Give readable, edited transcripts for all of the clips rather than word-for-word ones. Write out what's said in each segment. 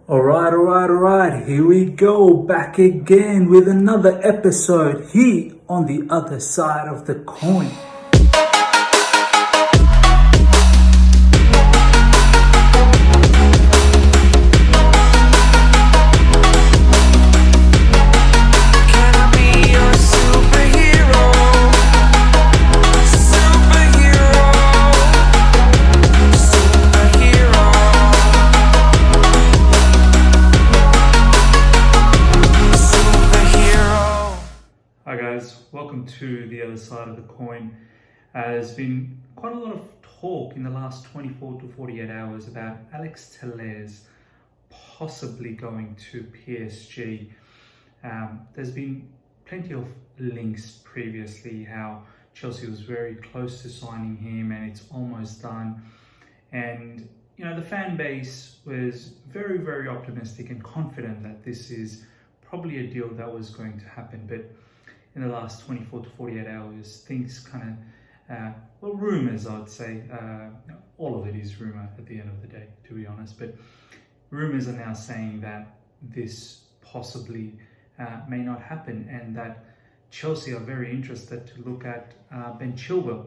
Alright. Here we go, back again with another episode here on the other side of the coin. Hi guys, welcome to the other side of the coin. There's been quite a lot of talk in the last 24 to 48 hours about Alex Telles possibly going to PSG. There's been plenty of links previously how Chelsea was very close to signing him and it's almost done. And the fan base was very, very optimistic and confident that this is probably a deal that was going to happen. But in the last 24 to 48 hours, things kind of, rumours, I'd say. All of it is rumour at the end of the day, to be honest. But rumours are now saying that this possibly may not happen and that Chelsea are very interested to look at Ben Chilwell.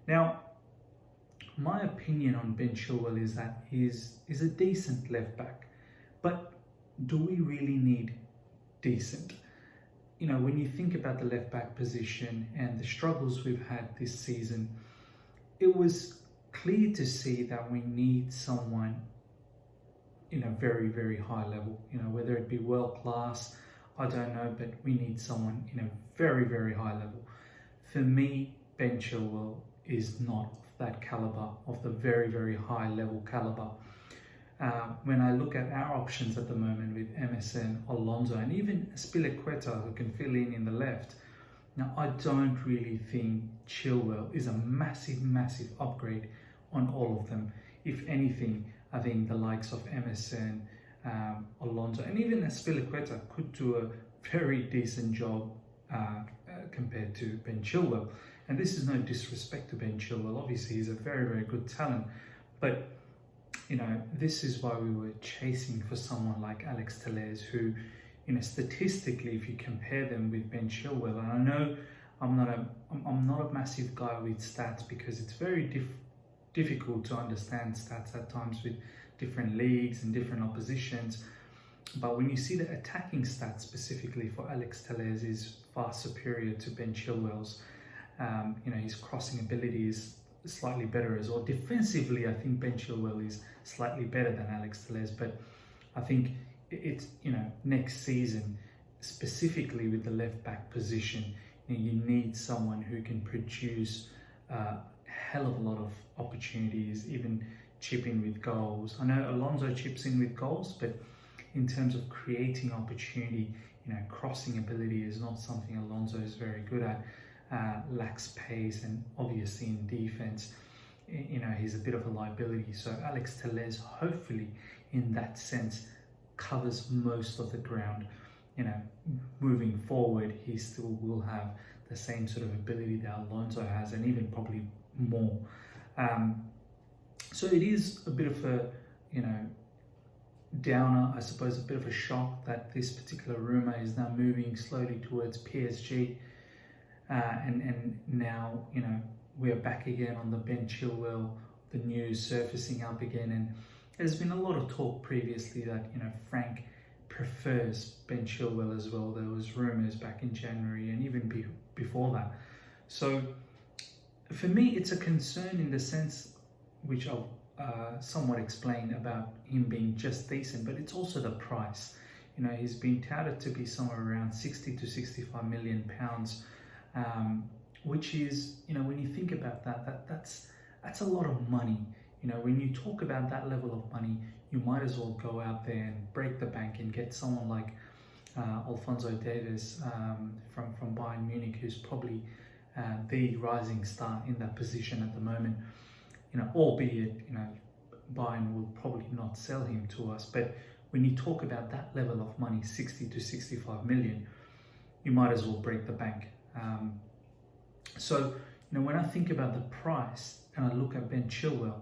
Now, my opinion on Ben Chilwell is that he's a decent left back. But do we really need decent? When you think about the left back position and the struggles we've had this season, it was clear to see that we need someone in a very, very high level. Whether it be world class, I don't know, but we need someone in a very, very high level. For me, Ben Chilwell is not of that caliber, of the very, very high level caliber. When I look at our options at the moment with MSN, Alonso, and even Spilicueta, who can fill in the left, now I don't really think Chilwell is a massive, massive upgrade on all of them. If anything, I think the likes of MSN, Alonso, and even Spilicueta could do a very decent job compared to Ben Chilwell. And this is no disrespect to Ben Chilwell. Obviously, he's a very, very good talent, but this is why we were chasing for someone like Alex Telles, who, statistically, if you compare them with Ben Chilwell, and I know I'm not a massive guy with stats because it's very difficult to understand stats at times with different leagues and different oppositions. But when you see the attacking stats specifically for Alex Telles is far superior to Ben Chilwell's. His crossing ability is slightly better as well. Defensively, I think Ben Chilwell is slightly better than Alex Telles, but I think it's, next season, specifically with the left back position, you need someone who can produce a hell of a lot of opportunities, even chip in with goals. I know Alonso chips in with goals, but in terms of creating opportunity, crossing ability is not something Alonso is very good at. Lacks pace, and obviously in defense, he's a bit of a liability. So Alex Telles, hopefully in that sense, covers most of the ground. Moving forward, he still will have the same sort of ability that Alonso has, and even probably more. So it is a bit of a, downer, I suppose, a bit of a shock that this particular rumour is now moving slowly towards PSG. And now, we are back again on the Ben Chilwell, the news surfacing up again. And there's been a lot of talk previously that, Frank prefers Ben Chilwell as well. There was rumours back in January and even before that. So for me, it's a concern in the sense which I'll somewhat explain about him being just decent, but it's also the price. He's been touted to be somewhere around 60 to 65 million pounds. Which is, when you think about that's a lot of money. When you talk about that level of money, you might as well go out there and break the bank and get someone like Alphonso Davies from Bayern Munich, who's probably the rising star in that position at the moment. Albeit, Bayern will probably not sell him to us. But when you talk about that level of money, 60 to 65 million, you might as well break the bank. So when I think about the price and I look at Ben Chilwell,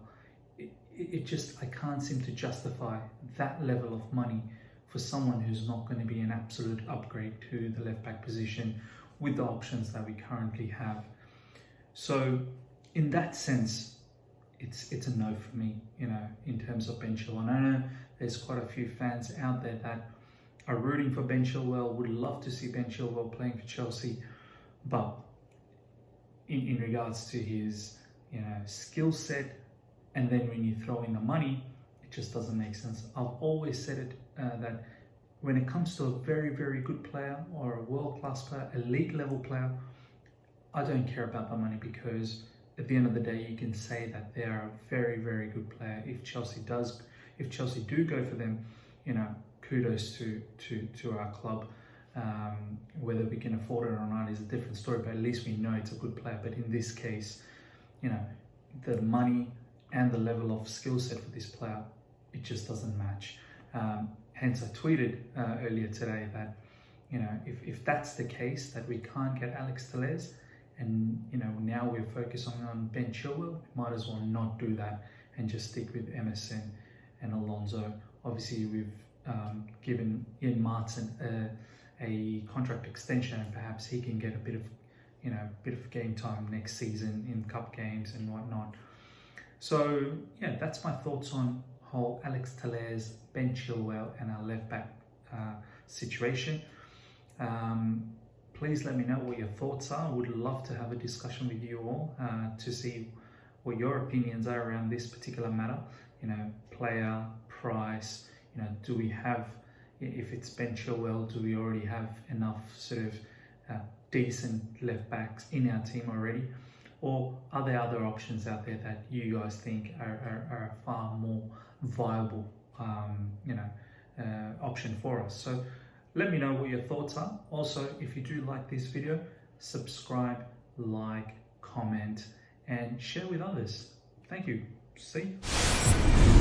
I can't seem to justify that level of money for someone who's not going to be an absolute upgrade to the left back position with the options that we currently have. So in that sense, it's a no for me, in terms of Ben Chilwell. And I know there's quite a few fans out there that are rooting for Ben Chilwell, would love to see Ben Chilwell playing for Chelsea, but in regards to his skill set, and then when you throw in the money, it just doesn't make sense. I've always said it, that when it comes to a very, very good player or a world-class player, elite level player, I don't care about the money, because at the end of the day, you can say that they are a very, very good player. If Chelsea do go for them, kudos to our club. Whether we can afford it or not is a different story, but at least we know it's a good player. But in this case, the money and the level of skill set for this player, it just doesn't match. Hence, I tweeted earlier today that, if that's the case, that we can't get Alex Telles, and now we're focusing on Ben Chilwell, we might as well not do that and just stick with MSN and Alonso. Obviously, we've given Ian Martin a contract extension, and perhaps he can get a bit of game time next season in cup games and whatnot. So yeah, that's my thoughts on whole Alex Telles, Ben Chilwell, and our left back situation. Please let me know what your thoughts are. I would love to have a discussion with you all to see what your opinions are around this particular matter. Player, price. Do we have, if it's Ben Chilwell, do we already have enough sort of decent left backs in our team already? Or are there other options out there that you guys think are a far more viable option for us? So let me know what your thoughts are. Also, if you do like this video, subscribe, like, comment, and share with others. Thank you. See you.